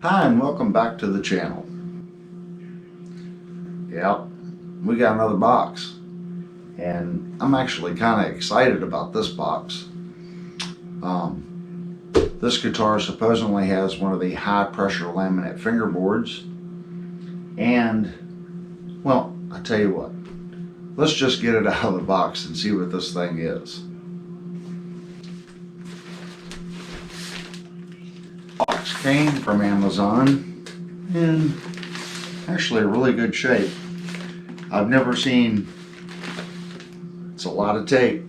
Hi and welcome back to the channel. Yep, we got another box and I'm actually kind of excited about this box. This guitar supposedly has one of the high pressure laminate fingerboards, and well, I tell you what, let's just get it out of the box and see what this thing is. Box came from Amazon in actually a really good shape. I've never seen, it's a lot of tape.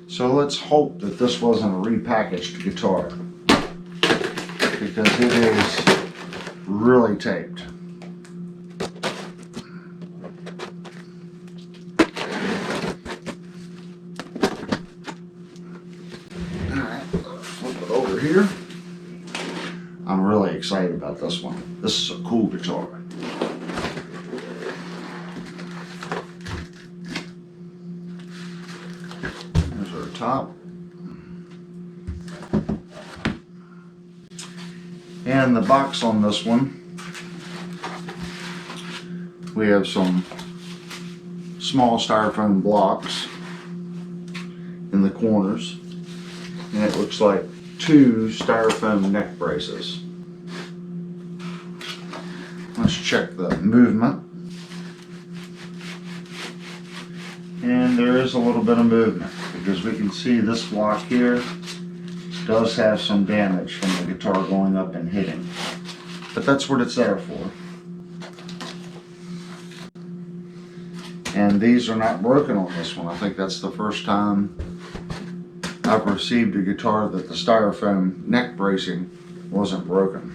So let's hope that this wasn't a repackaged guitar, because it is really taped. Alright, flip it over here. I'm really excited about this one. This is a cool guitar. There's our top. And the box on this one, we have some small styrofoam blocks in the corners, and it looks like 2 styrofoam neck braces. Let's check the movement. And there is a little bit of movement, because we can see this block here does have some damage from the guitar going up and hitting. But that's what it's there for. And these are not broken on this one. I think that's the first time I've received a guitar that the styrofoam neck bracing wasn't broken.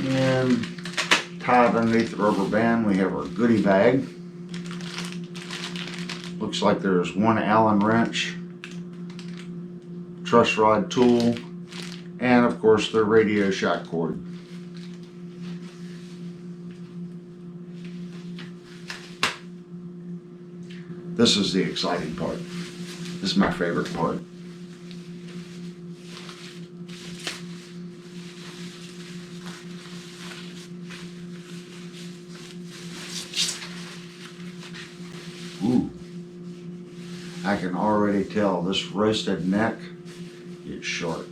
And tied underneath the rubber band, we have our goodie bag. Looks like there's 1 Allen wrench, truss rod tool, and of course the Radio Shack cord. This is the exciting part. This is my favorite part. Ooh. I can already tell this roasted neck is sharp.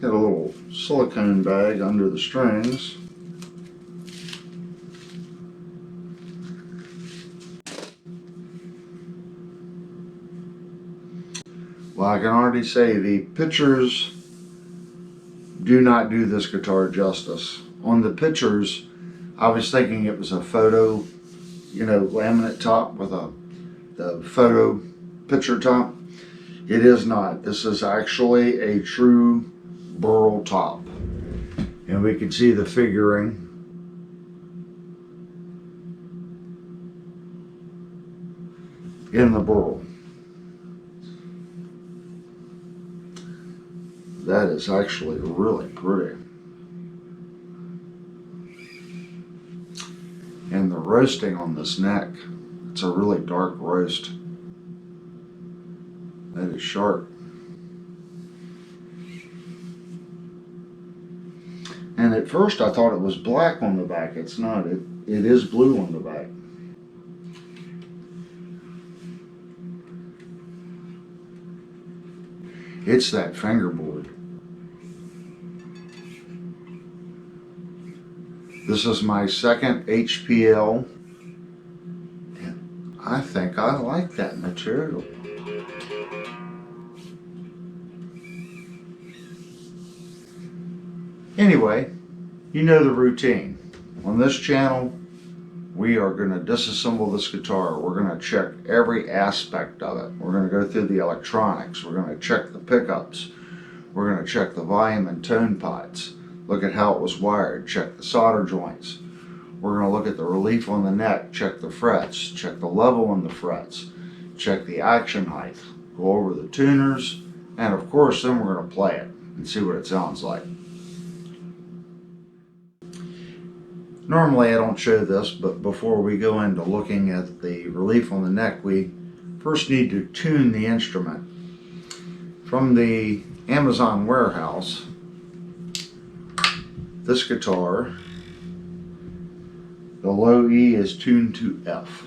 Got a little silicone bag under the strings. Well, I can already say the pictures do not do this guitar justice. On the pictures, I was thinking it was a photo, laminate top with the photo picture top. It is not. This is actually a true burl top. And we can see the figuring. In the burl. That is actually really pretty. And the roasting on this neck, it's a really dark roast. That is sharp. And at first I thought it was black on the back. It's not. It is blue on the back. It's that fingerboard. This is my second HPL, and I think I like that material. Anyway, you know the routine. On this channel, we are going to disassemble this guitar. We're going to check every aspect of it. We're going to go through the electronics. We're going to check the pickups. We're going to check the volume and tone pots. Look at how it was wired. Check the solder joints. we're going to look at the relief on the neck, check the frets, check the level on the frets, check the action height, go over the tuners, and of course then we're going to play it and see what it sounds like. Normally I don't show this, but before we go into looking at the relief on the neck, we first need to tune the instrument. From the Amazon warehouse, this guitar, the low E is tuned to F.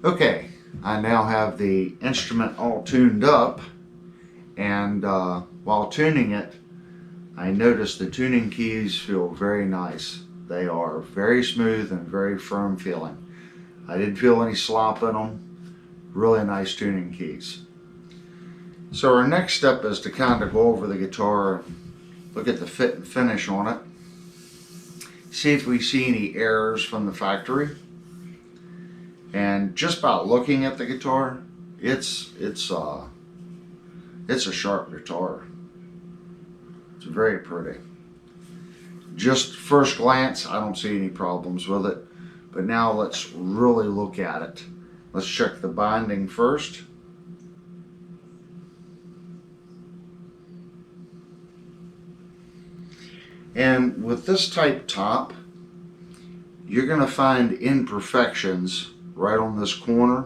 Okay, I now have the instrument all tuned up, and while tuning it, I noticed the tuning keys feel very nice. They are very smooth and very firm feeling. I didn't feel any slop in them. Really nice tuning keys. So our next step is to kind of go over the guitar, look at the fit and finish on it, see if we see any errors from the factory. And just by looking at the guitar, it's a sharp guitar. It's very pretty. Just first glance, I don't see any problems with it. But now let's really look at it. Let's check the binding first. And with this type top, you're going to find imperfections right on this corner.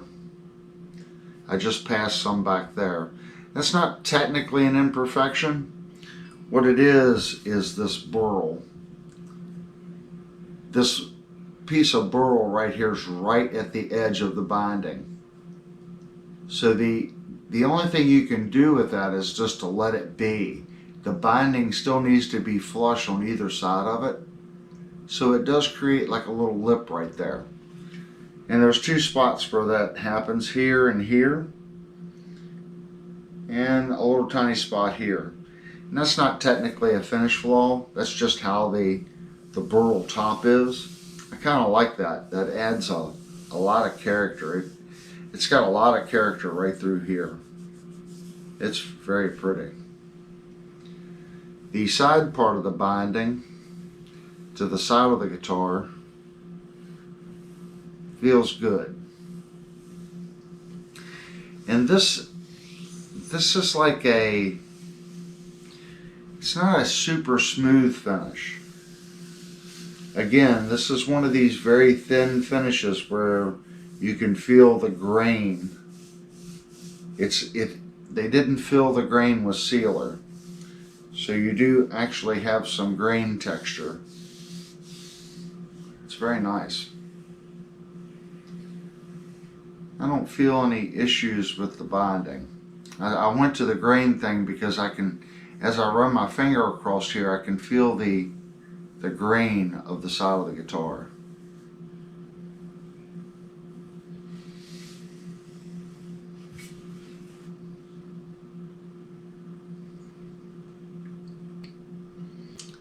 I just passed some back there. That's not technically an imperfection. What it is this burl. This piece of burl right here is right at the edge of the binding. So the only thing you can do with that is just to let it be. The binding still needs to be flush on either side of it. So it does create like a little lip right there. And there's two spots where that happens, here and here. And a little tiny spot here. And that's not technically a finish flaw. That's just how the burl top is. I kind of like that. That adds a lot of character. It's got a lot of character right through here. It's very pretty. The side part of the binding to the side of the guitar feels good. And this is like it's not a super smooth finish. Again, this is one of these very thin finishes where you can feel the grain. They didn't fill the grain with sealer. So you do actually have some grain texture. It's very nice. I don't feel any issues with the binding. I went to the grain thing because I can, as I run my finger across here, I can feel the grain of the side of the guitar.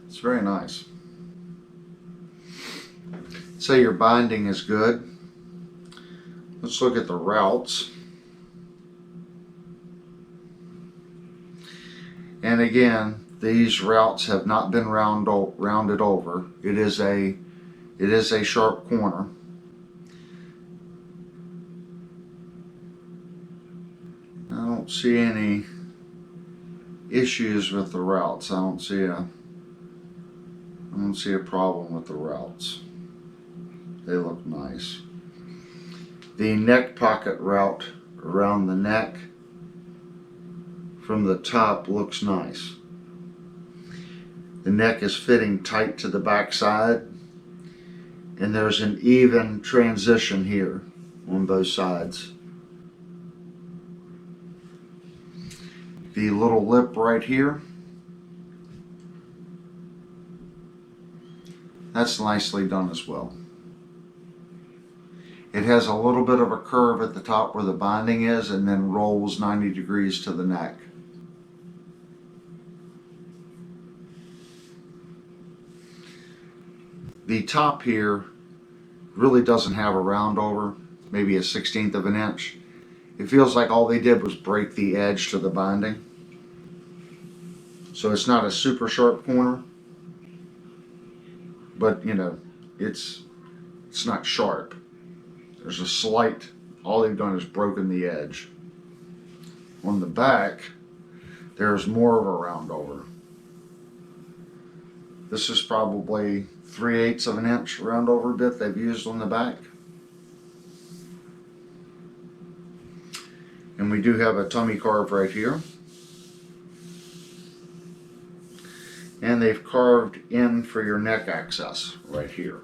It's very nice. Say your binding is good. Let's look at the routes. And again, these routes have not been rounded over. It is a sharp corner. I don't see any issues with the routes. I don't see a problem with the routes. They look nice. The neck pocket route around the neck from the top looks nice. The neck is fitting tight to the back side, and there's an even transition here on both sides. The little lip right here, that's nicely done as well. It has a little bit of a curve at the top where the binding is and then rolls 90 degrees to the neck. The top here really doesn't have a round over, maybe a 1/16 of an inch. It feels like all they did was break the edge to the binding. So it's not a super sharp corner, but you know, it's not sharp. There's a slight, all they've done is broken the edge. On the back, there's more of a round over. This is probably 3/8 of an inch round over bit they've used on the back. And we do have a tummy carve right here. And they've carved in for your neck access right here.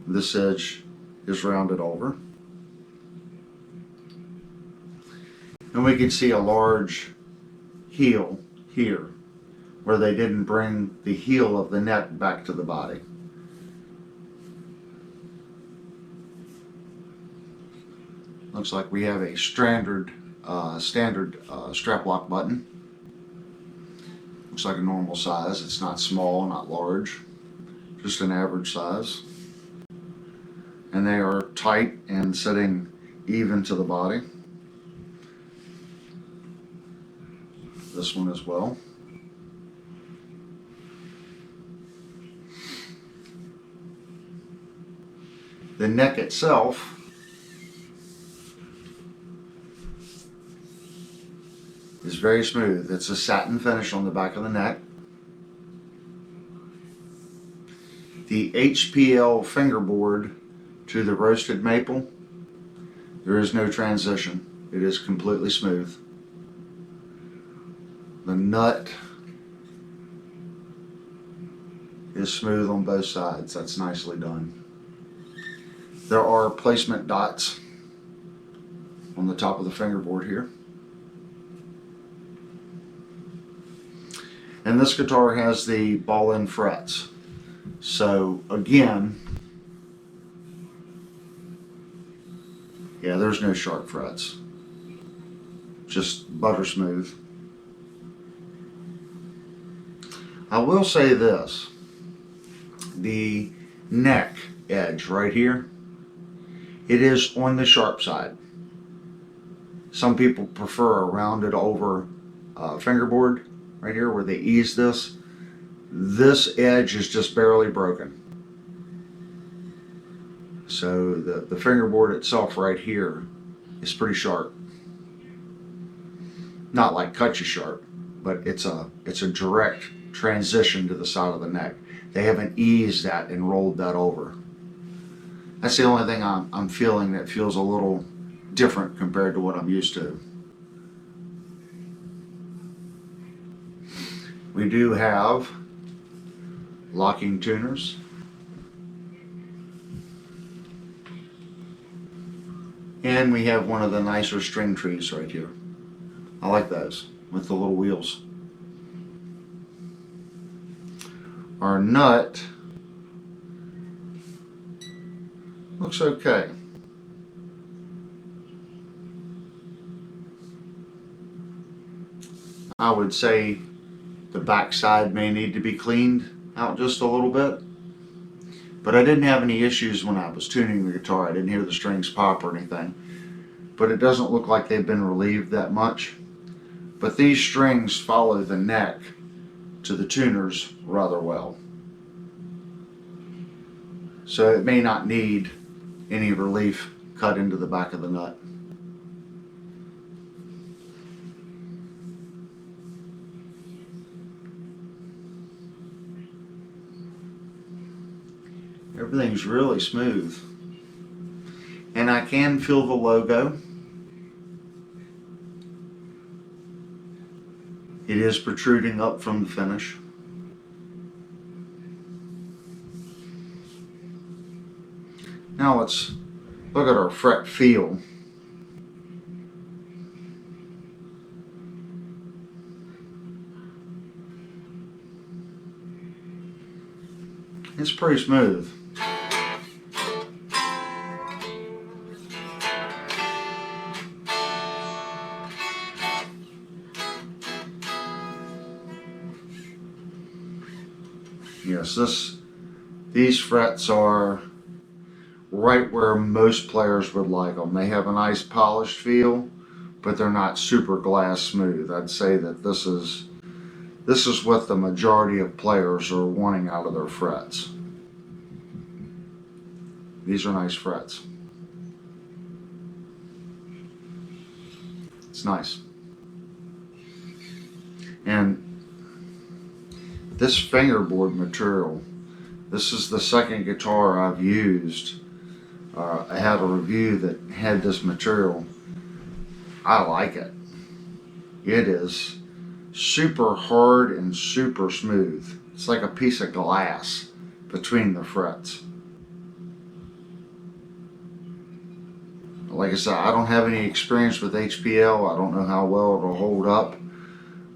This edge is rounded over. And we can see a large heel here where they didn't bring the heel of the neck back to the body. Looks like we have a standard strap lock button. Looks like a normal size. It's not small, not large, just an average size. And they are tight and sitting even to the body. This one as well. The neck itself is very smooth. It's a satin finish on the back of the neck. The HPL fingerboard to the roasted maple, there is no transition. It is completely smooth. The nut is smooth on both sides. That's nicely done. There are placement dots on the top of the fingerboard here. And this guitar has the ball-end frets. So again, yeah, there's no sharp frets. Just butter smooth. I will say this, the neck edge right here, it is on the sharp side. Some people prefer a rounded over fingerboard right here where they ease this. This edge is just barely broken. So the fingerboard itself right here is pretty sharp. Not like cut you sharp, but it's a direct transition to the side of the neck. They haven't eased that and rolled that over. That's the only thing I'm feeling that feels a little different compared to what I'm used to. We do have locking tuners. And we have one of the nicer string trees right here. I like those with the little wheels. Our nut looks okay. I would say the back side may need to be cleaned out just a little bit. But I didn't have any issues when I was tuning the guitar. I didn't hear the strings pop or anything. But it doesn't look like they've been relieved that much. But these strings follow the neck to the tuners rather well. So it may not need any relief cut into the back of the nut. Everything's really smooth. And I can feel the logo. It is protruding up from the finish. Now let's look at our fret feel. It's pretty smooth. Yes, these frets are right where most players would like them. They have a nice polished feel, but they're not super glass smooth. I'd say that this is what the majority of players are wanting out of their frets. These are nice frets. It's nice. And this fingerboard material, this is the second guitar I've used. I had a review that had this material. I like it. It is super hard and super smooth. It's like a piece of glass between the frets. Like I said, I don't have any experience with HPL. I don't know how well it'll hold up.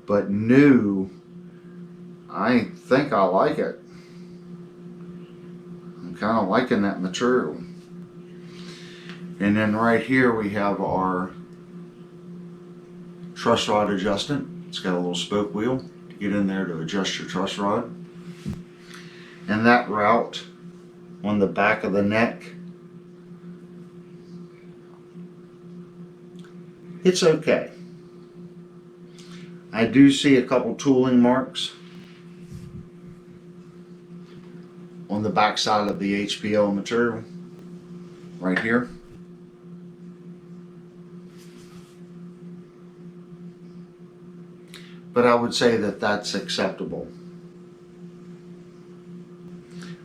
But new, I think I like it. I'm kind of liking that material. And then right here we have our truss rod adjustment. It's got a little spoke wheel to get in there to adjust your truss rod. And that route on the back of the neck, it's okay. I do see a couple tooling marks on the back side of the HPL material right here. But I would say that that's acceptable.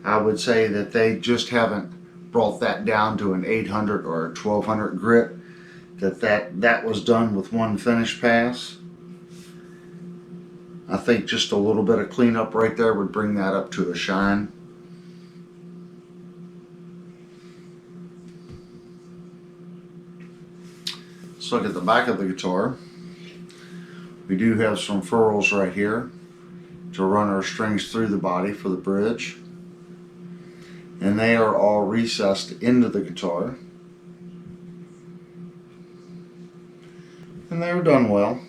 I would say that they just haven't brought that down to an 800 or a 1200 grit. That was done with one finish pass. I think just a little bit of cleanup right there would bring that up to a shine. Let's look at the back of the guitar. We do have some furrows right here to run our strings through the body for the bridge. And they are all recessed into the guitar. And they're done well.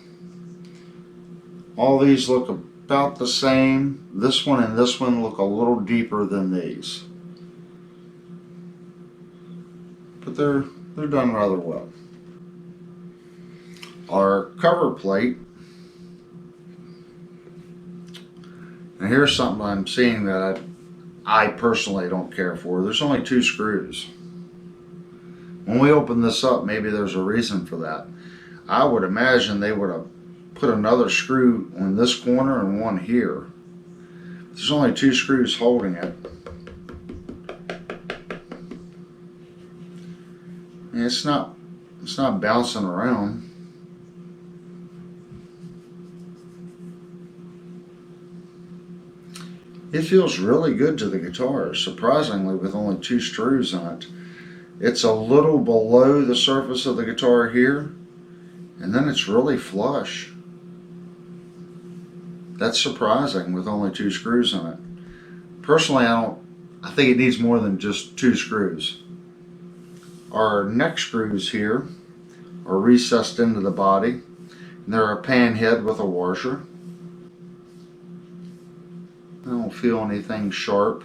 All these look about the same. This one and this one look a little deeper than these. But they're done rather well. Our cover plate. Now here's something I'm seeing that I personally don't care for. There's only 2 screws. When we open this up, maybe there's a reason for that. I would imagine they would have put another screw on this corner and one here. There's only 2 screws holding it. And it's not bouncing around. It feels really good to the guitar, surprisingly, with only 2 screws on it. It's a little below the surface of the guitar here, and then it's really flush. That's surprising with only 2 screws on it. Personally, I think it needs more than just 2 screws. Our neck screws here are recessed into the body, and they're a pan head with a washer. I don't feel anything sharp.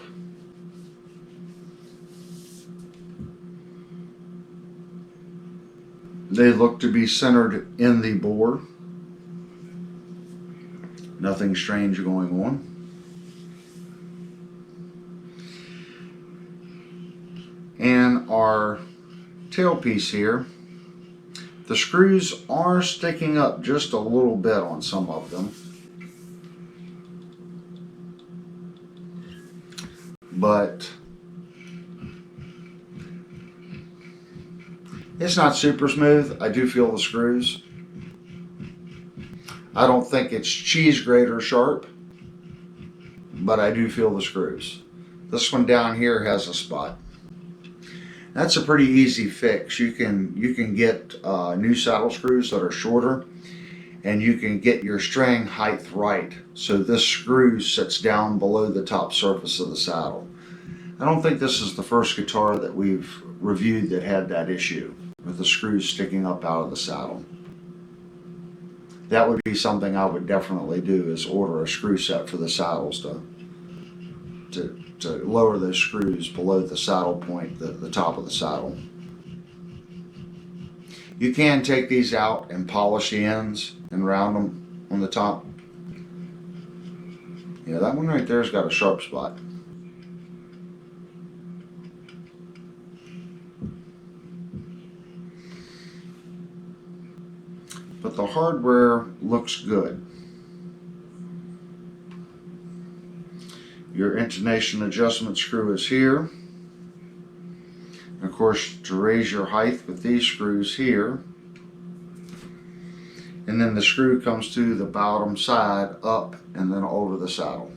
They look to be centered in the bore. Nothing strange going on. And our tailpiece here, the screws are sticking up just a little bit on some of them. But it's not super smooth. I do feel the screws. I don't think it's cheese grater sharp, but I do feel the screws. This one down here has a spot. That's a pretty easy fix. You can get new saddle screws that are shorter, and you can get your string height right so this screw sits down below the top surface of the saddle. I don't think this is the first guitar that we've reviewed that had that issue with the screws sticking up out of the saddle. That would be something I would definitely do, is order a screw set for the saddles to lower those screws below the saddle point, the top of the saddle. You can take these out and polish the ends and round them on the top. Yeah, that one right there's got a sharp spot. But the hardware looks good. Your intonation adjustment screw is here. Of course, to raise your height with these screws here. And then the screw comes to the bottom side up and then over the saddle.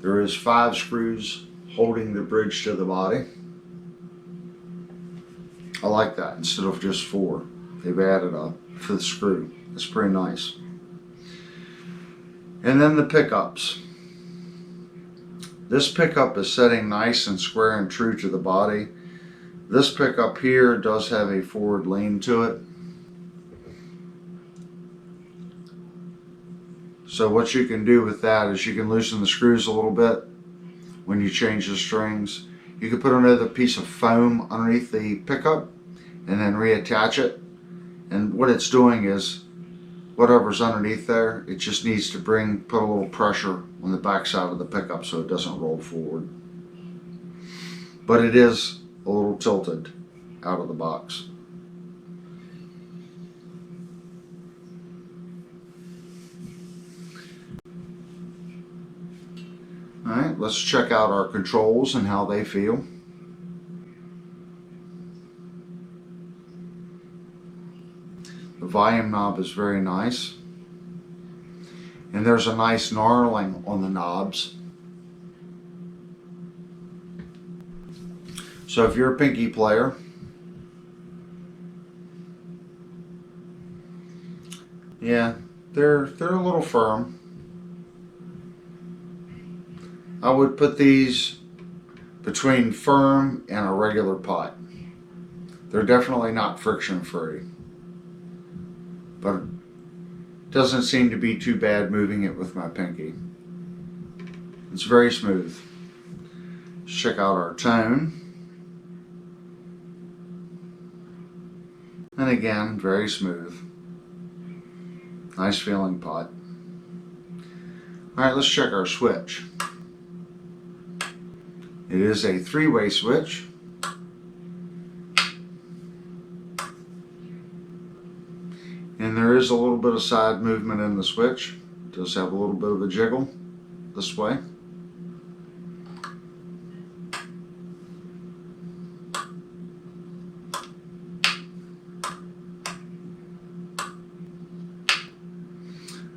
There is 5 screws holding the bridge to the body. I like that instead of just 4. They've added a 5th screw. It's pretty nice. And then the pickups. This pickup is setting nice and square and true to the body. This pickup here does have a forward lean to it. So what you can do with that is you can loosen the screws a little bit when you change the strings. You can put another piece of foam underneath the pickup and then reattach it. And what it's doing is whatever's underneath there, it just needs to put a little pressure on the back side of the pickup so it doesn't roll forward. But it is a little tilted out of the box. Alright, let's check out our controls and how they feel. The volume knob is very nice. And there's a nice knurling on the knobs. So if you're a pinky player, yeah, they're a little firm. I would put these between firm and a regular pot. They're definitely not friction free, but it doesn't seem to be too bad moving it with my pinky. It's very smooth. Let's check out our tone. And again, very smooth. Nice feeling pot. Alright, let's check our switch. It is a 3-way switch. And there is a little bit of side movement in the switch. It does have a little bit of a jiggle this way.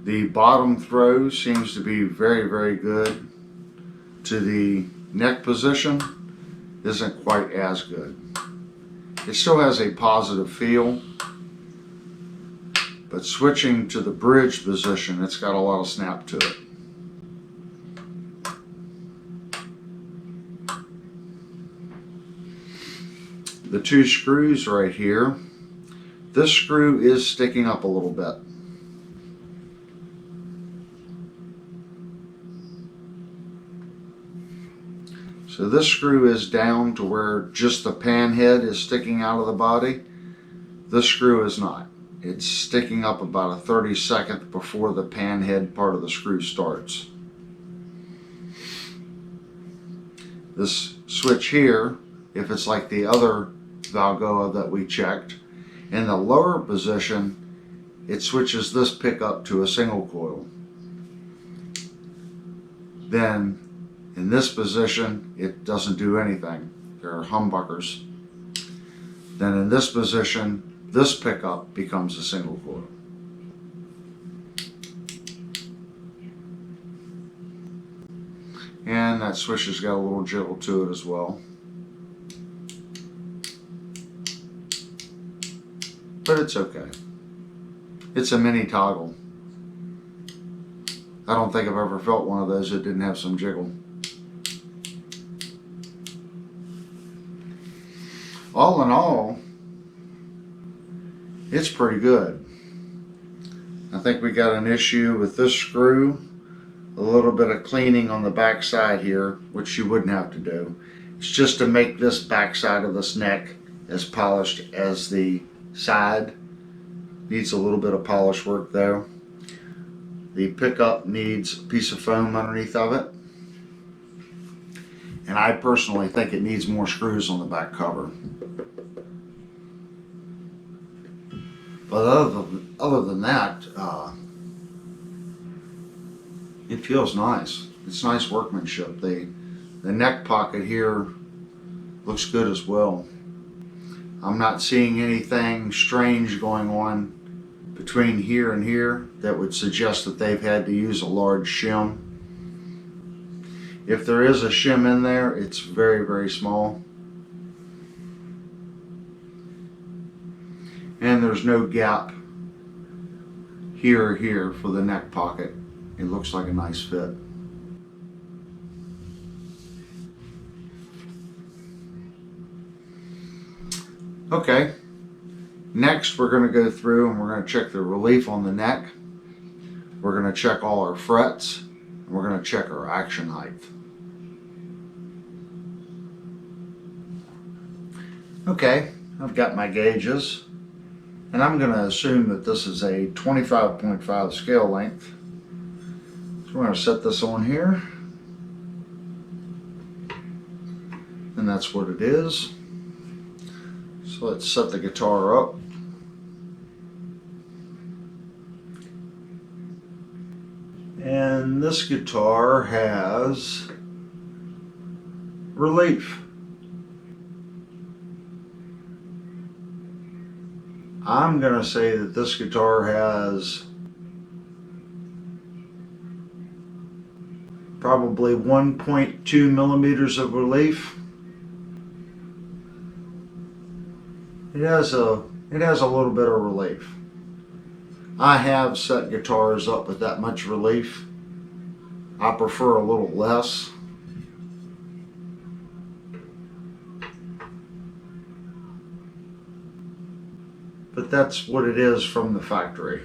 The bottom throw seems to be very, very good. To the neck position isn't quite as good. It still has a positive feel, but switching to the bridge position, it's got a lot of snap to it. The 2 screws right here, this screw is sticking up a little bit. So this screw is down to where just the pan head is sticking out of the body. This screw is not. It's sticking up about a 32nd before the pan head part of the screw starts. This switch here, if it's like the other Volgoa that we checked, in the lower position, it switches this pickup to a single coil. Then in this position, it doesn't do anything. They're humbuckers. Then in this position, this pickup becomes a single coil. And that switch has got a little jiggle to it as well. But it's okay. It's a mini toggle. I don't think I've ever felt one of those that didn't have some jiggle. All in all, it's pretty good. I think we got an issue with this screw a little bit of cleaning on the back side here, which you wouldn't have to do. It's just to make this back side of this neck as polished as the side. Needs a little bit of polish work there. The pickup needs a piece of foam underneath of it. And I personally think it needs more screws on the back cover. But other than that, it feels nice. It's nice workmanship. The neck pocket here looks good as well. I'm not seeing anything strange going on between here and here that would suggest that they've had to use a large shim. If there is a shim in there, it's very, very small. And there's no gap here or here for the neck pocket. It looks like a nice fit. Okay, next we're going to go through and we're going to check the relief on the neck. We're going to check all our frets, and we're going to check our action height. Okay, I've got my gauges, and I'm going to assume that this is a 25.5 scale length. So we're going to set this on here, and that's what it is. So let's set the guitar up. And this guitar has relief. I'm going to say that this guitar has probably 1.2 millimeters of relief. It has a little bit of relief. I have set guitars up with that much relief. I prefer a little less. But that's what it is from the factory,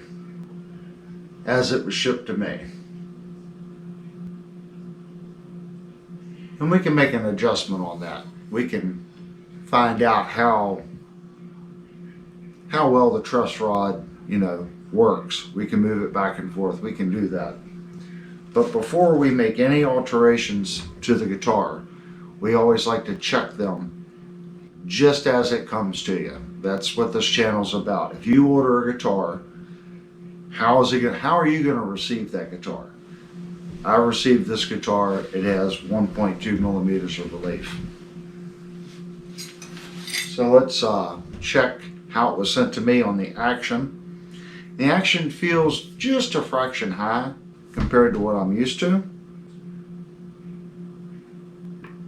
as it was shipped to me. And we can make an adjustment on that. We can find out how well the truss rod, works. We can move it back and forth. We can do that. But before we make any alterations to the guitar, we always like to check them just as it comes to you. That's what this channel's about. If you order a guitar, how are you going to receive that guitar? I received this guitar. It has 1.2 millimeters of relief. So let's check how it was sent to me on the action. The action feels just a fraction high compared to what I'm used to.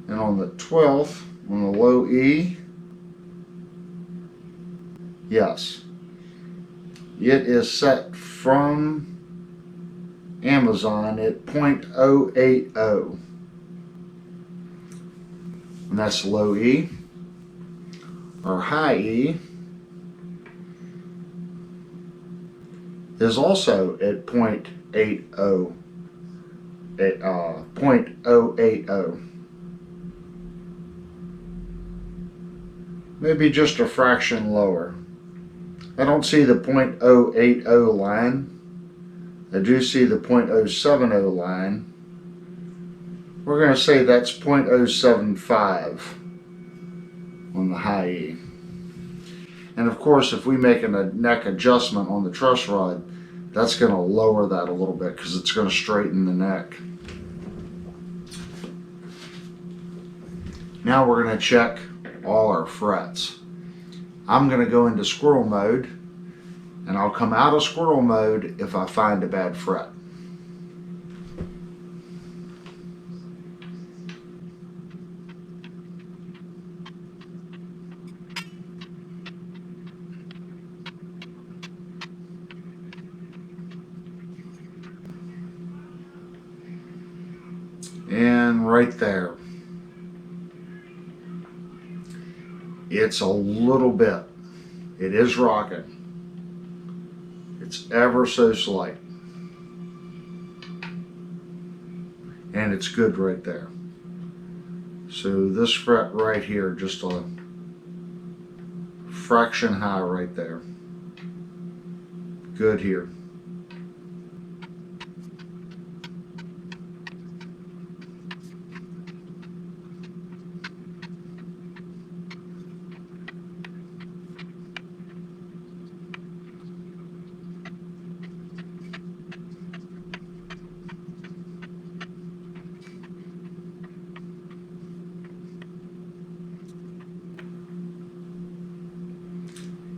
And on the 12th, on the low E, yes, it is set from Amazon at 0.080. And that's low E. Our high E is also at 0.080. Maybe just a fraction lower. I don't see the 0.080 line. I do see the 0.070 line. We're going to say that's 0.075 on the high E. And of course, if we make a neck adjustment on the truss rod, that's going to lower that a little bit because it's going to straighten the neck. Now we're going to check all our frets. I'm going to go into squirrel mode, and I'll come out of squirrel mode if I find a bad fret. And right there, it's a little bit. It is rocking. It's ever so slight. and it's good right there. So this fret right here, just a fraction high right there. Good here.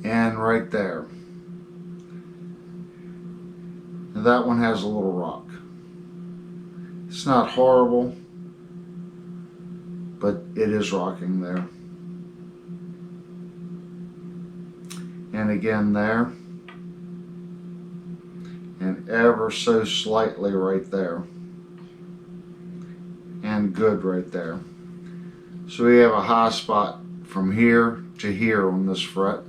And right there. And that one has a little rock. It's not horrible, but it is rocking there. And again there. And ever so slightly right there. And good right there. So we have a high spot from here to here on this fret.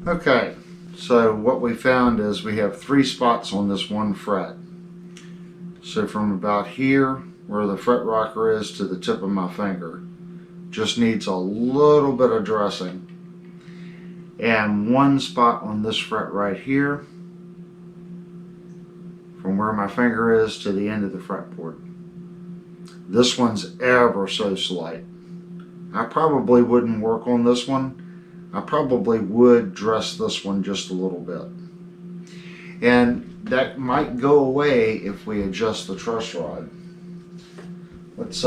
Okay, so what we found is we have 3 spots on this one fret. So from about here, where the fret rocker is, to the tip of my finger, just needs a little bit of dressing. And 1 spot on this fret right here, from where my finger is to the end of the fretboard. This one's ever so slight. I probably wouldn't work on this one. I probably would dress this one just a little bit. And that might go away if we adjust the truss rod. Let's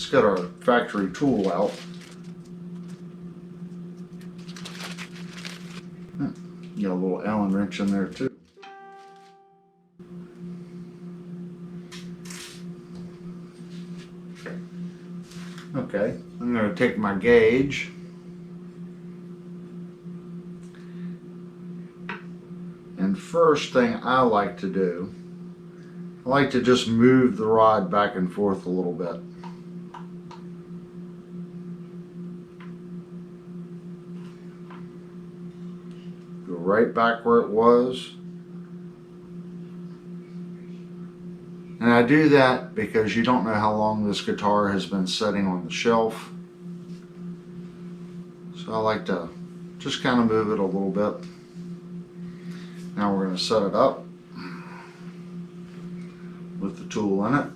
get our factory tool out. Got a little Allen wrench in there too. Okay, I'm going to take my gauge. And first thing I like to do, I like to just move the rod back and forth a little bit. Go right back where it was. And I do that because you don't know how long this guitar has been sitting on the shelf. So I like to just kind of move it a little bit. Now we're going to set it up with the tool in it.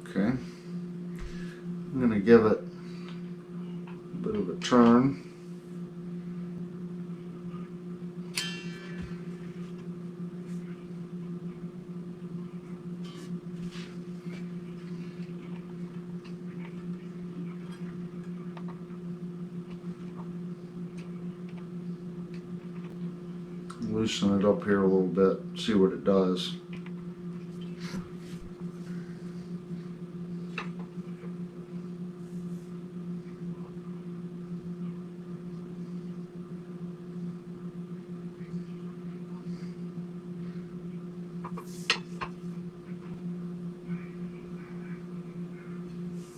Okay. I'm going to give it a bit of a turn. Loosen it up here a little bit, see what it does.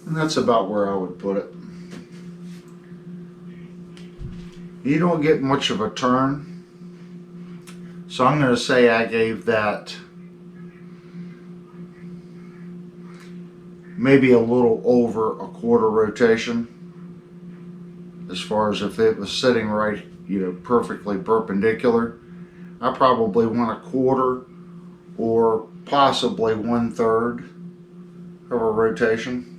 And that's about where I would put it. You don't get much of a turn. So I'm going to say I gave that maybe a little over a quarter rotation, as far as if it was sitting right, perfectly perpendicular. I probably want a quarter or possibly 1/3 of a rotation.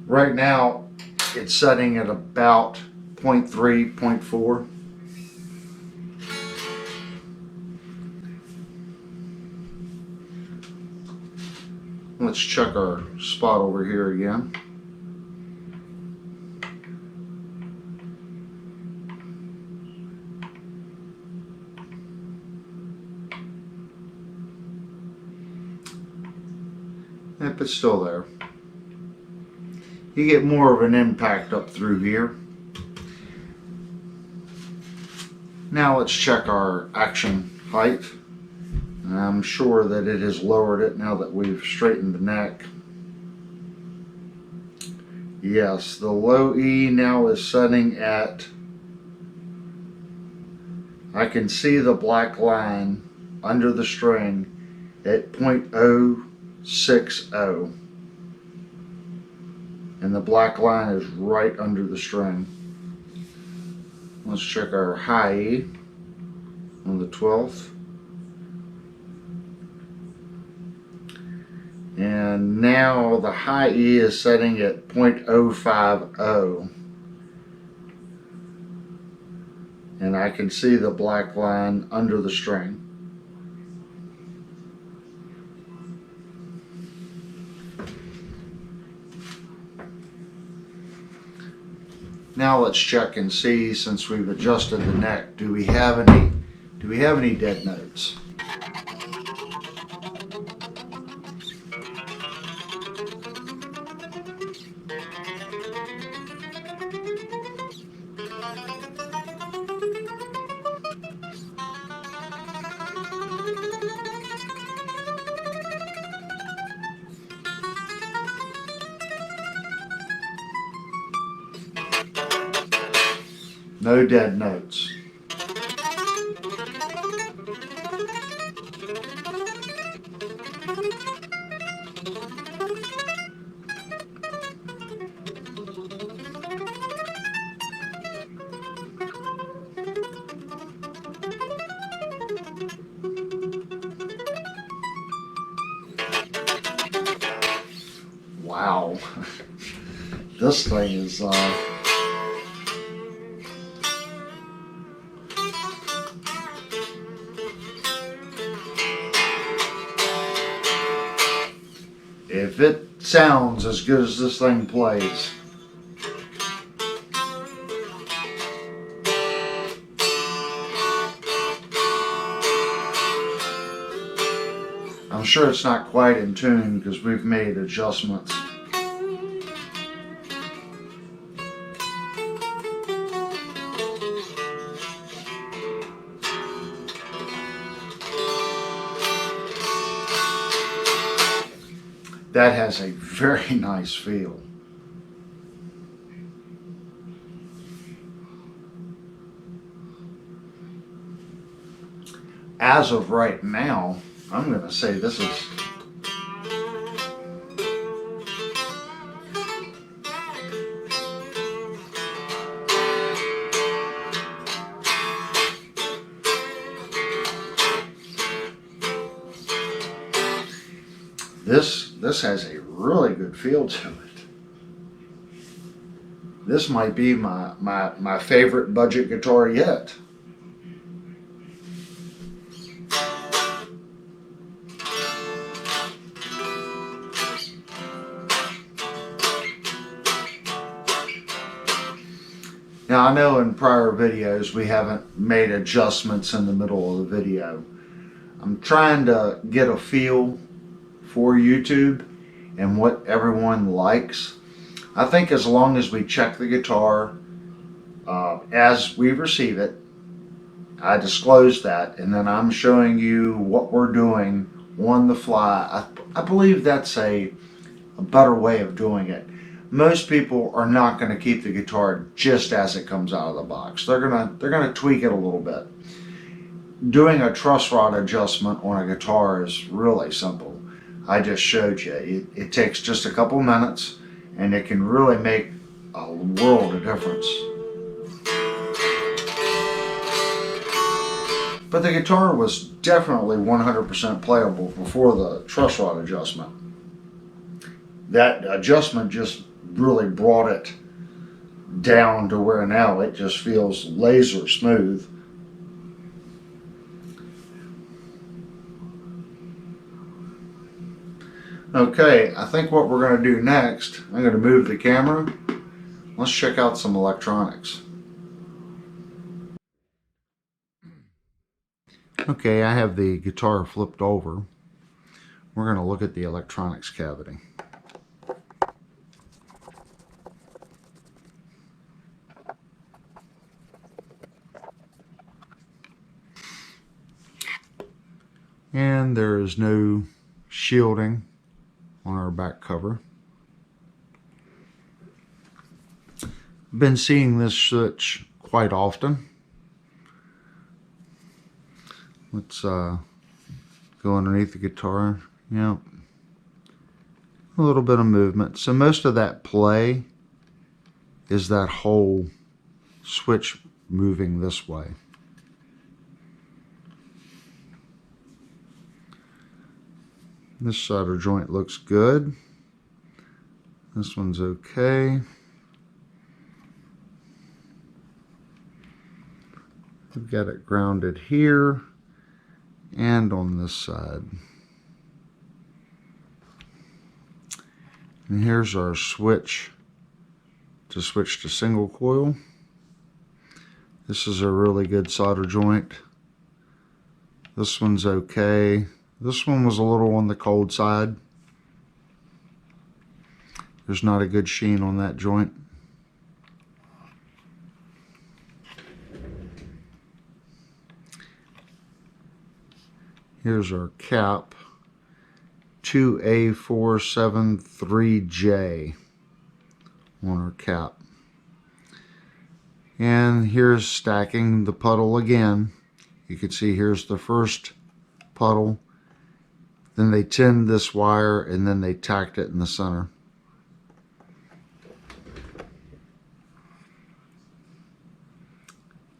Right now it's setting at about 0.3, 0.4. Let's check our spot over here again. Yep, it's still there. You get more of an impact up through here. Now let's check our action height. And I'm sure that it has lowered it now that we've straightened the neck. Yes, the low E now is setting at, I can see the black line under the string at 0.060. And the black line is right under the string. Let's check our high E on the 12th. And now the high E is setting at 0.050. And I can see the black line under the string. Now let's check and see, since we've adjusted the neck, do we have any dead notes? No dead notes. Wow. This thing is if it sounds as good as this thing plays. I'm sure it's not quite in tune because we've made adjustments. That has a very nice feel. As of right now, I'm going to say this is this has a really good feel to it. This might be my favorite budget guitar yet. Now I know in prior videos we haven't made adjustments in the middle of the video. I'm trying to get a feel for YouTube and what everyone likes. I think as long as we check the guitar as we receive it, I disclose that, and then I'm showing you what we're doing on the fly. I believe that's a better way of doing it. Most people are not going to keep the guitar just as it comes out of the box. They're gonna tweak it a little bit. Doing a truss rod adjustment on a guitar is really simple. I just showed you. It takes just a couple minutes, and it can really make a world of difference. But the guitar was definitely 100% playable before the truss rod adjustment. That adjustment just really brought it down to where now it just feels laser smooth. Okay, I think what we're going to do next, I'm going to move the camera. Let's check out some electronics. Okay, I have the guitar flipped over. We're going to look at the electronics cavity. And there is no shielding on our back cover. Been seeing this switch quite often. Let's go underneath the guitar. Yep. A little bit of movement. So most of that play is that whole switch moving this way. This solder joint looks good. This one's okay. We've got it grounded here and on this side. And here's our switch to switch to single coil. This is a really good solder joint. This one's okay. This one was a little on the cold side. There's not a good sheen on that joint. Here's our cap, 2A473J on our cap. And here's stacking the puddle again. You can see here's the first puddle. Then they tinned this wire and then they tacked it in the center.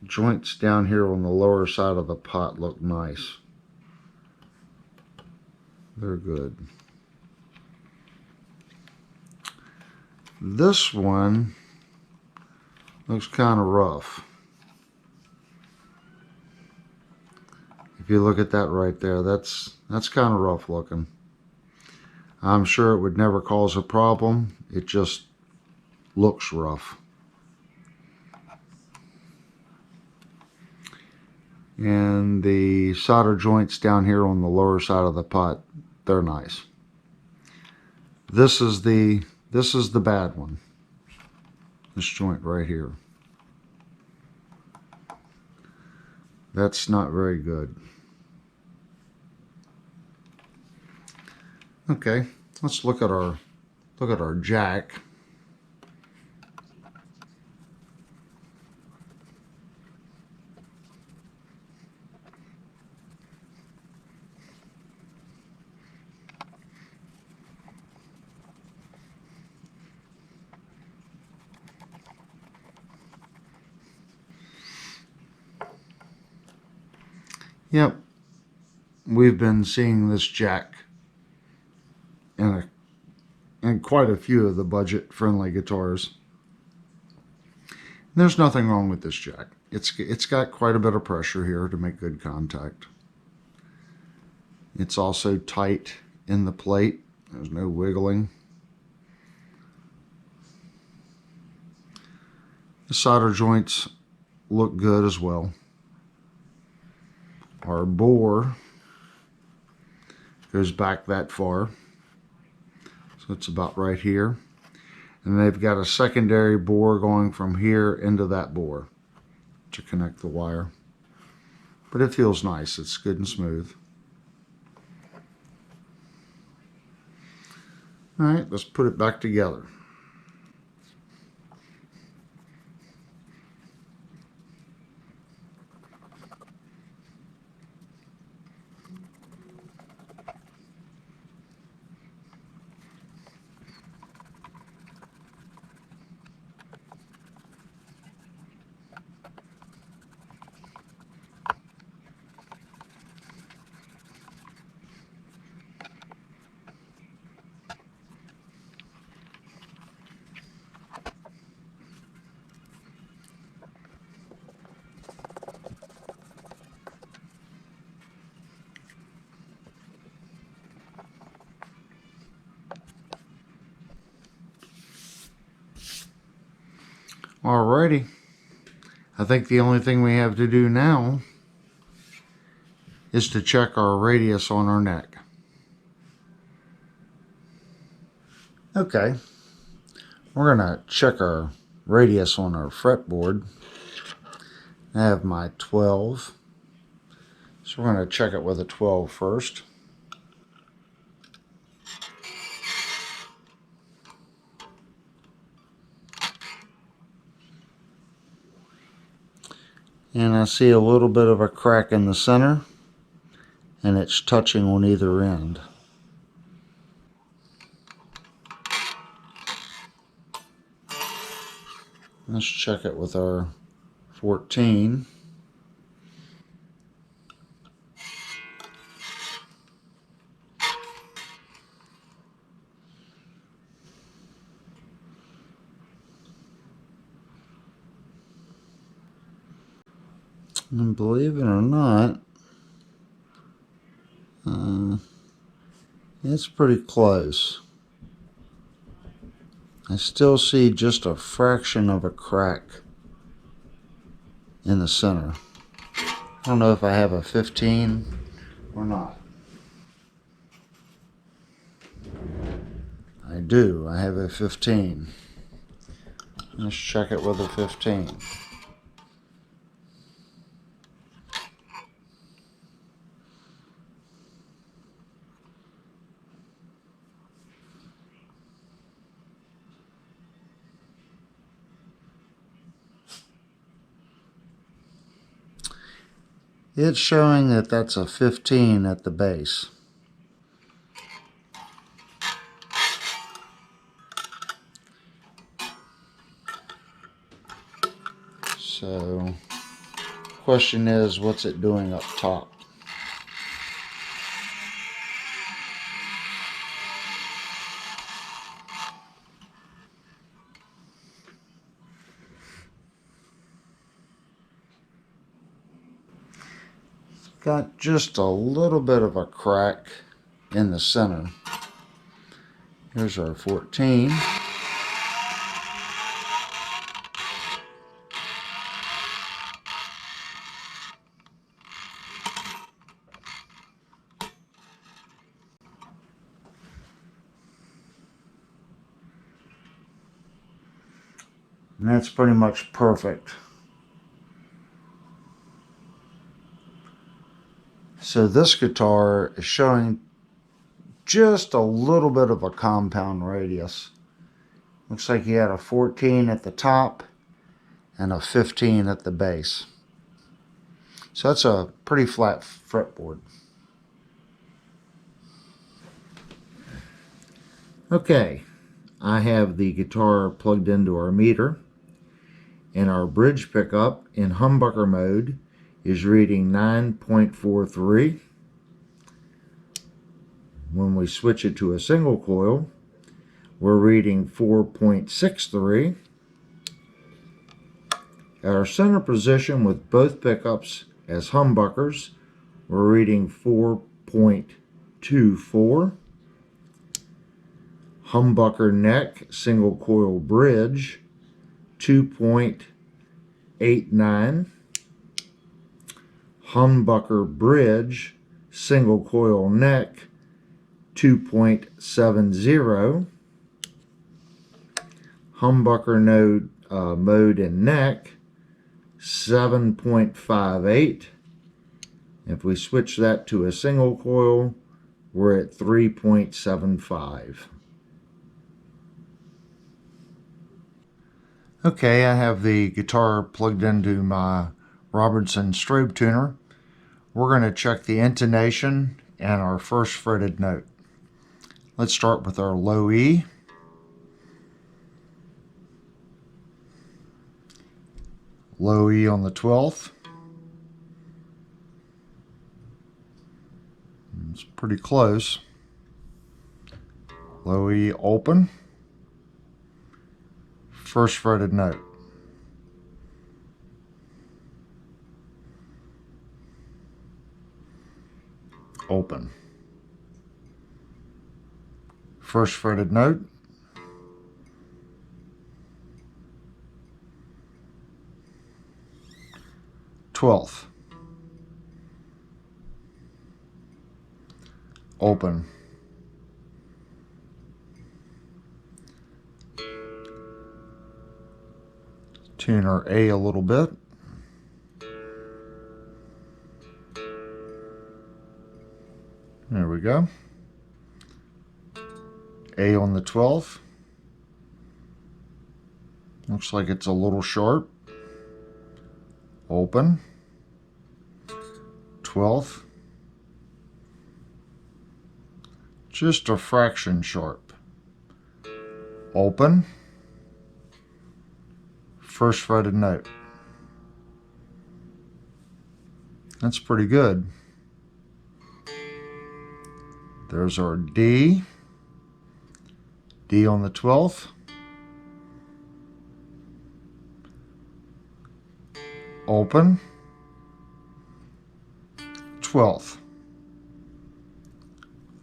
Joints down here on the lower side of the pot look nice. They're good. This one looks kind of rough. If you look at that right there, that's kind of rough looking. I'm sure it would never cause a problem. It just looks rough. And the solder joints down here on the lower side of the pot, they're nice. This is the bad one. This joint right here. That's not very good. Okay, let's look at our jack. Yep, we've been seeing this jack in quite a few of the budget-friendly guitars. There's nothing wrong with this jack. It's got quite a bit of pressure here to make good contact. It's also tight in the plate. There's no wiggling. The solder joints look good as well. Our bore goes back that far, so it's about right here. And they've got a secondary bore going from here into that bore to connect the wire. But it feels nice. It's good and smooth. All right, let's put it back together. Alrighty, I think the only thing we have to do now is to check our radius on our neck. Okay, we're gonna check our radius on our fretboard. I have my 12, so So we're going to check it with a 12 first. And I see a little bit of a crack in the center, and it's touching on either end. Let's check it with our 14. And believe it or not, it's pretty close. I still see just a fraction of a crack in the center. I don't know if I have a 15 or not. I do. I have a 15. Let's check it with a 15. It's showing that that's a 15 at the base. So, question is, what's it doing up top? Got just a little bit of a crack in the center. Here's our 14. And that's pretty much perfect. So this guitar is showing just a little bit of a compound radius. Looks like he had a 14 at the top and a 15 at the base. So that's a pretty flat fretboard. Okay, I have the guitar plugged into our meter, and our bridge pickup in humbucker mode is reading 9.43. When we switch it to a single coil, we're reading 4.63. At our center position with both pickups as humbuckers, we're reading 4.24. Humbucker neck, single coil bridge, 2.89. Humbucker bridge, single coil neck, 2.70. Humbucker node mode and neck, 7.58. If we switch that to a single coil, we're at 3.75. Okay, I have the guitar plugged into my Robertson strobe tuner. We're going to check the intonation and our first fretted note. Let's start with our low E. Low E on the 12th. It's pretty close. Low E open. First fretted note. Open. First fretted note. Twelfth. Open. Tune our A a little bit. go. A on the 12th. Looks like it's a little sharp. Open. 12th. Just a fraction sharp. Open. First fretted note. That's pretty good. There's our D. D on the 12th. Open. 12th.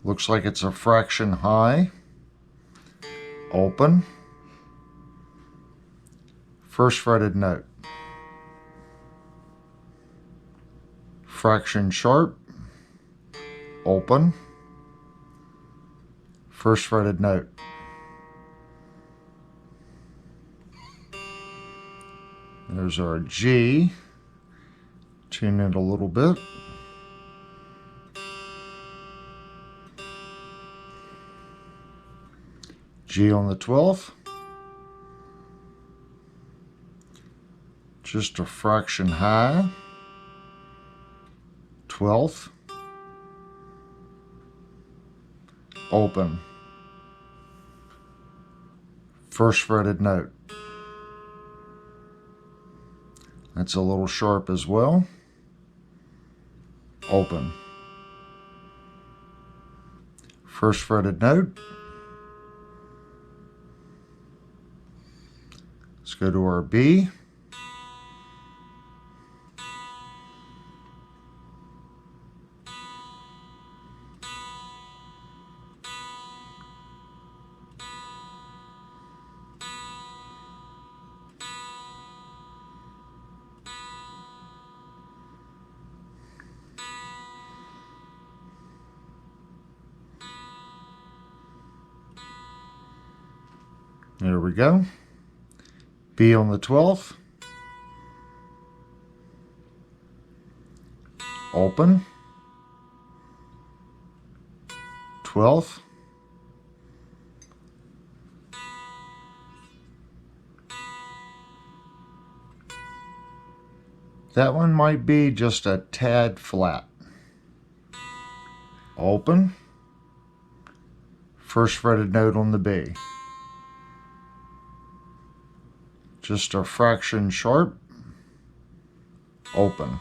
Looks like it's a fraction high. Open. First fretted note. Fraction sharp. Open. First fretted note. There's our G. Tune it a little bit. G on the 12th. Just a fraction high. 12th. Open. First fretted note. That's a little sharp as well. Open. First fretted note. Let's go to our B. There we go. B on the 12th. Open. 12th. That one might be just a tad flat. Open. First fretted note on the B. Just a fraction sharp. Open.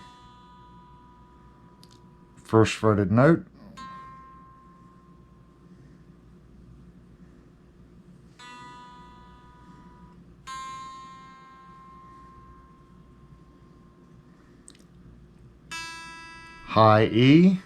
First fretted note. High E.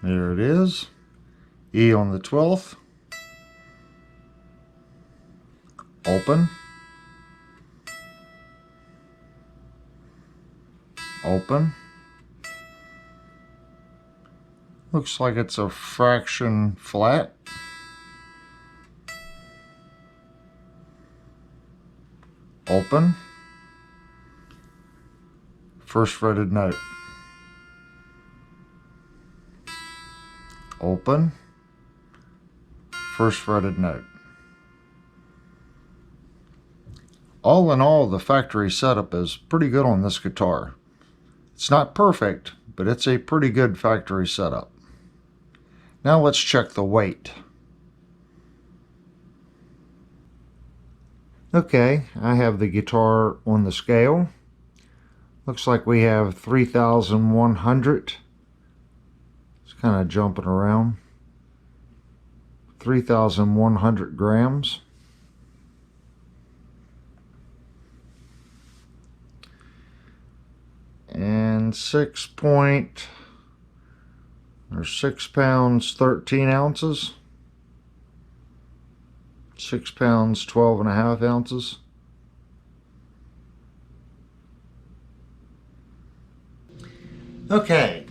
There it is. E on the 12th. Open. Open. Looks like it's a fraction flat. Open. First fretted note. Open. First fretted note. All in all, the factory setup is pretty good on this guitar. It's not perfect, but it's a pretty good factory setup. Now let's check the weight. Okay, I have the guitar on the scale. Looks like we have 3,100. It's kind of jumping around. 3,100 grams. And 6.4 They're 6 pounds 13 ounces, 6 pounds 12.5 ounces. Okay,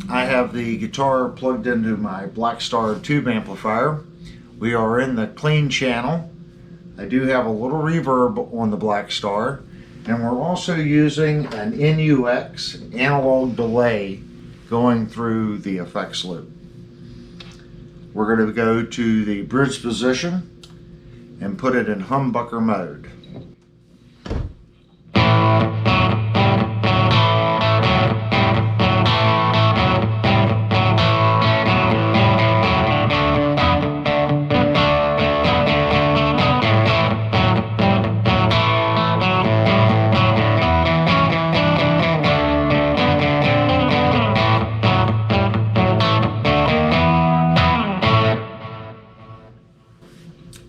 I have the guitar plugged into my Black Star tube amplifier. We are in the clean channel. I do have a little reverb on the Black Star, and we're also using an NUX analog delay going through the effects loop. We're going to go to the bridge position and put it in humbucker mode.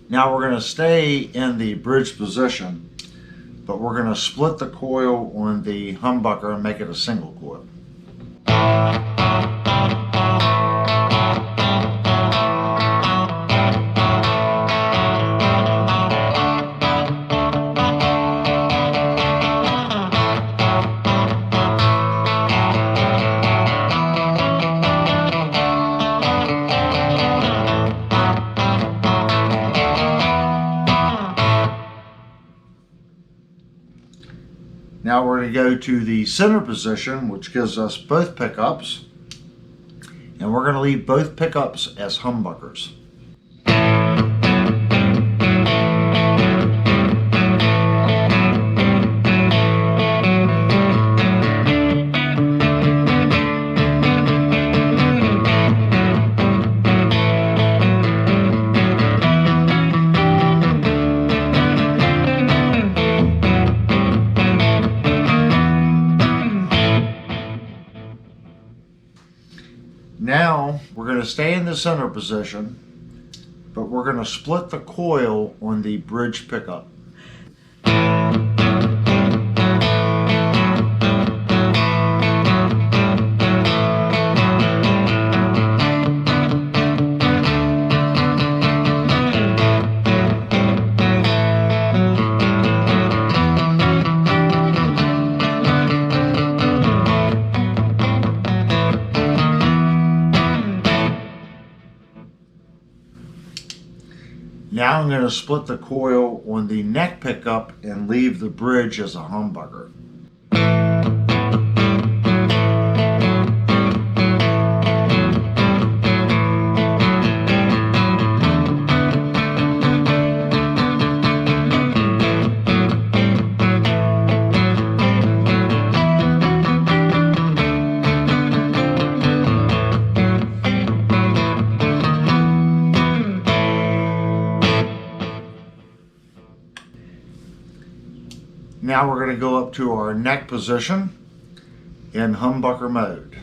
Now we're going to stay in the bridge position, but we're going to split the coil on the humbucker and make it a single coil. Now we're going to go to the center position, which gives us both pickups, and we're going to leave both pickups as humbuckers. Now we're going to stay in the center position, but we're going to split the coil on the bridge pickup. Now I'm going to split the coil on the neck pickup and leave the bridge as a humbucker. Now we're going to go up to our neck position in humbucker mode.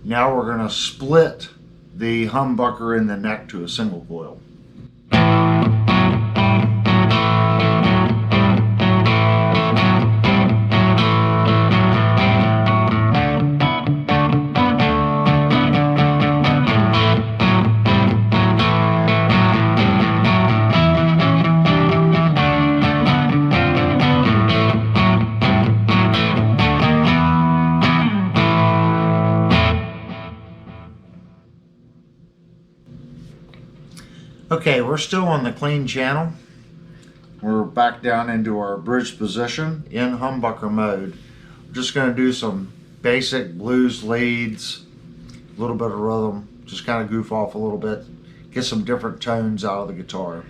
Now we're going to split the humbucker in the neck to a single coil. Okay, we're still on the clean channel. We're back down into our bridge position in humbucker mode. We're just going to do some basic blues leads, a little bit of rhythm, just kind of goof off a little bit, get some different tones out of the guitar.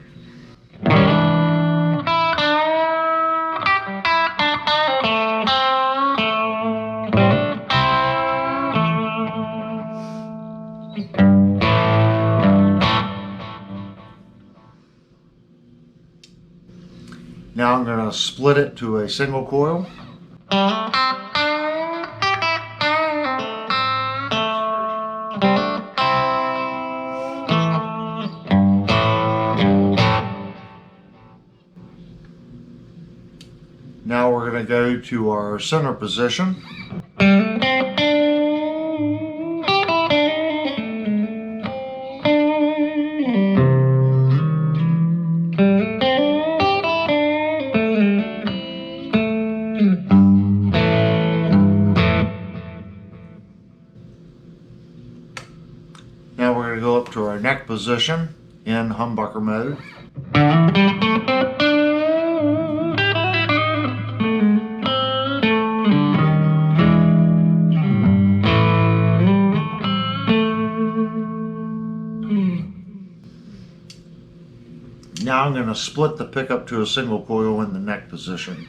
Now I'm going to split it to a single coil. Now we're going to go to our center position. Now we're going to go up to our neck position in humbucker mode. Now I'm going to split the pickup to a single coil in the neck position.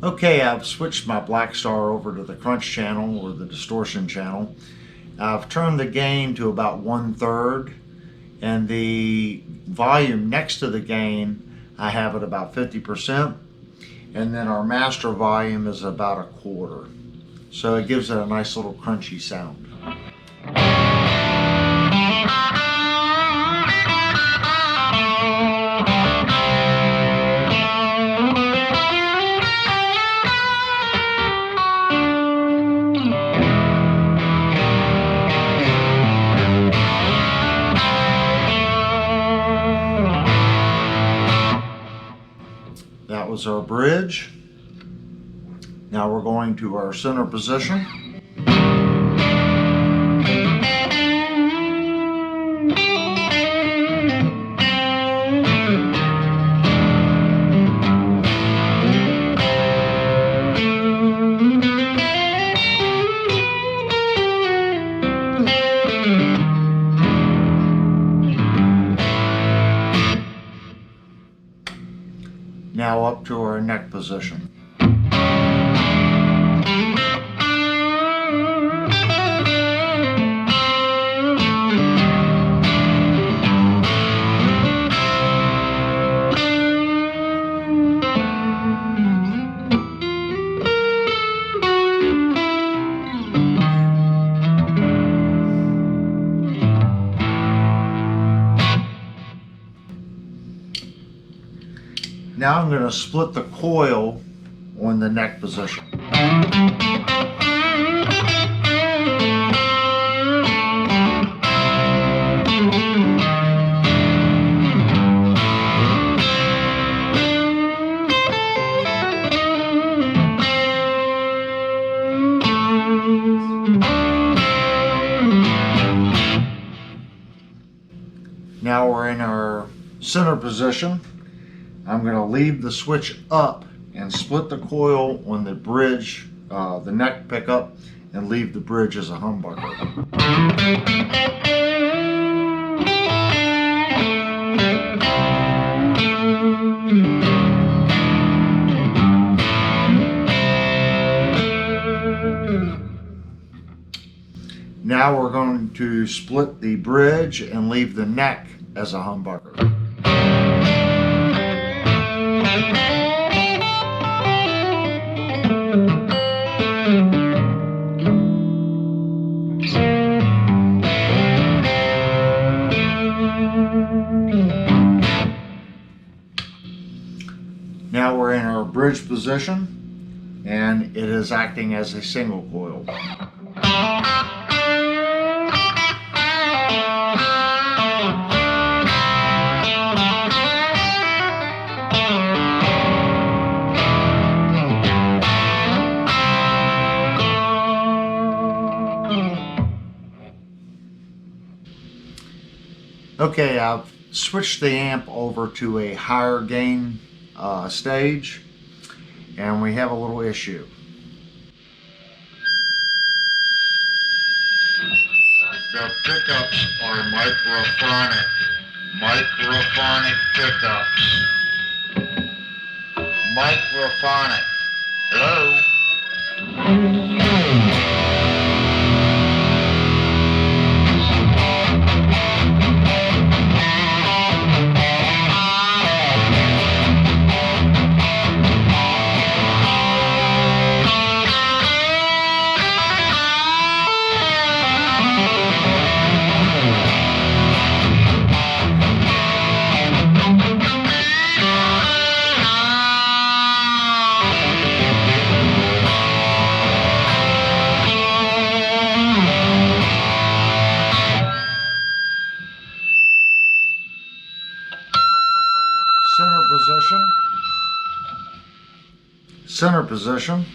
Okay, I've switched my Black Star over to the crunch channel or the distortion channel. I've turned the gain to about 1/3, and the volume next to the gain I have at about 50%, and then our master volume is about 1/4. So it gives it a nice little crunchy sound. That was our bridge. Now we're going to our center position. Now up to our neck position. Now I'm going to split the coil on the neck position. Now we're in our center position. I'm going to leave the switch up and split the coil on the bridge, the neck pickup, and leave the bridge as a humbucker. Now we're going to split the bridge and leave the neck as a humbucker. Now we're in our bridge position, and it is acting as a single coil. Okay, I've switched the amp over to a higher gain stage, and we have a little issue. The pickups are microphonic. Microphonic pickups. Microphonic. Hello? Center position. Center position.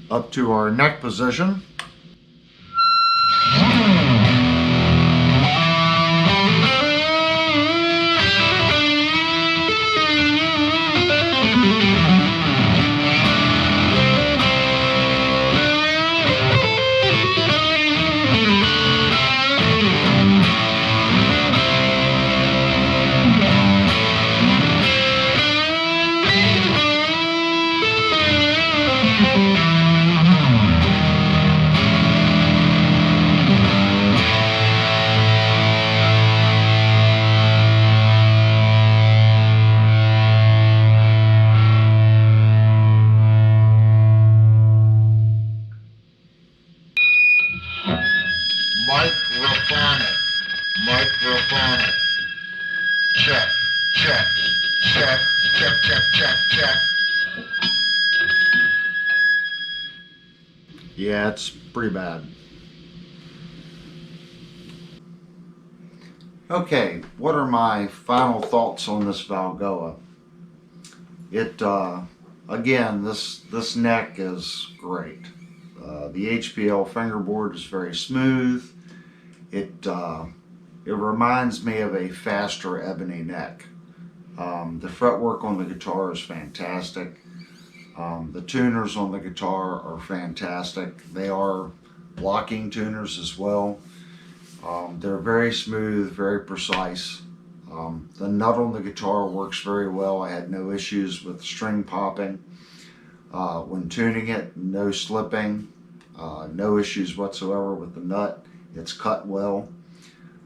Up to our neck position. Microphonic. Microphonic. Check. Check. Check. Check. Check. Check. Check. Yeah, it's pretty bad. Okay, what are my final thoughts on this Volgoa? It again, this neck is great. The HPL fingerboard is very smooth. It reminds me of a faster ebony neck. The fretwork on the guitar is fantastic. The tuners on the guitar are fantastic. They are locking tuners as well. They're very smooth, very precise. The nut on the guitar works very well. I had no issues with string popping. When tuning it, no slipping, no issues whatsoever with the nut. It's cut well.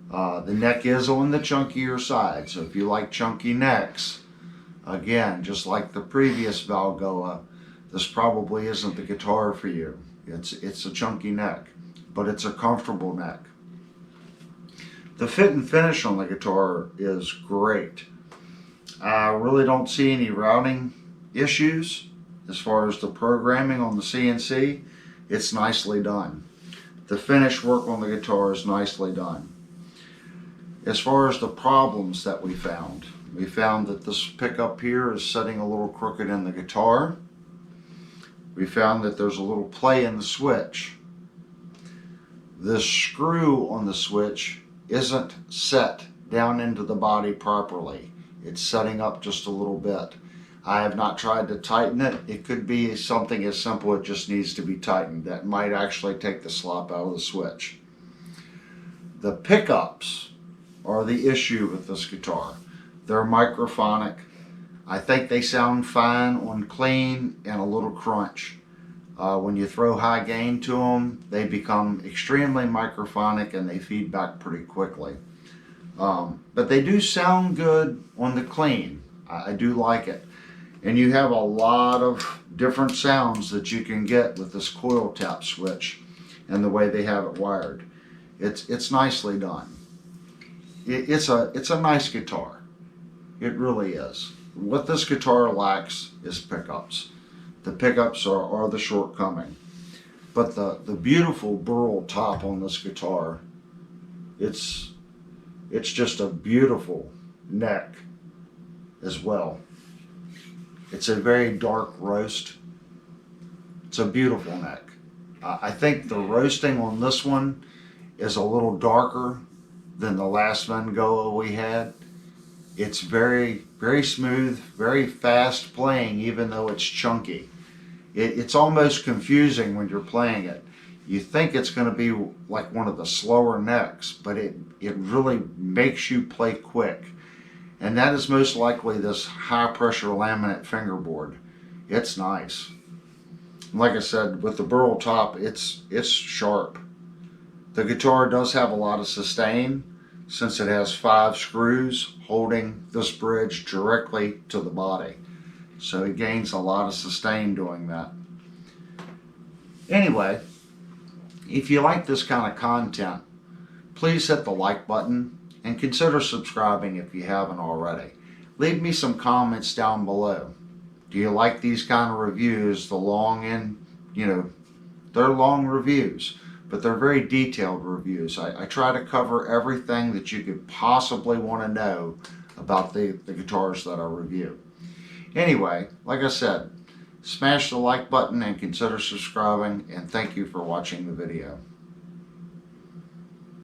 The neck is on the chunkier side, so if you like chunky necks, again, just like the previous Volgoa, this probably isn't the guitar for you. It's a chunky neck, but it's a comfortable neck. The fit and finish on the guitar is great. I really don't see any routing issues as far as the programming on the CNC. It's nicely done. The finish work on the guitar is nicely done. As far as the problems that we found that this pickup here is sitting a little crooked in the guitar. We found that there's a little play in the switch. This screw on the switch isn't set down into the body properly. It's setting up just a little bit. I have not tried to tighten it. It could be something as simple, it just needs to be tightened. That might actually take the slop out of the switch. The pickups are the issue with this guitar. They're microphonic. I think they sound fine on clean and a little crunch. When you throw high gain to them, they become extremely microphonic and they feed back pretty quickly. But they do sound good on the clean. I do like it. And you have a lot of different sounds that you can get with this coil tap switch and the way they have it wired. It's nicely done. It's a nice guitar. It really is. What this guitar lacks is pickups. The pickups are the shortcoming. But the beautiful burl top on this guitar, it's just a beautiful neck as well. It's a very dark roast. It's a beautiful neck. I think the roasting on this one is a little darker than the last Volgoa we had. It's very, very smooth, very fast playing, even though it's chunky. It's almost confusing when you're playing it. You think it's going to be like one of the slower necks, but it really makes you play quick. And that is most likely this high pressure laminate fingerboard. It's nice. Like I said, with the burl top, it's sharp. The guitar does have a lot of sustain since it has 5 screws holding this bridge directly to the body. So it gains a lot of sustain doing that. Anyway, if you like this kind of content, please hit the like button and consider subscribing if you haven't already. Leave me some comments down below. Do you like these kind of reviews? The long and, they're long reviews, but they're very detailed reviews. I try to cover everything that you could possibly want to know about the guitars that I review. Anyway, like I said, smash the like button and consider subscribing, and thank you for watching the video.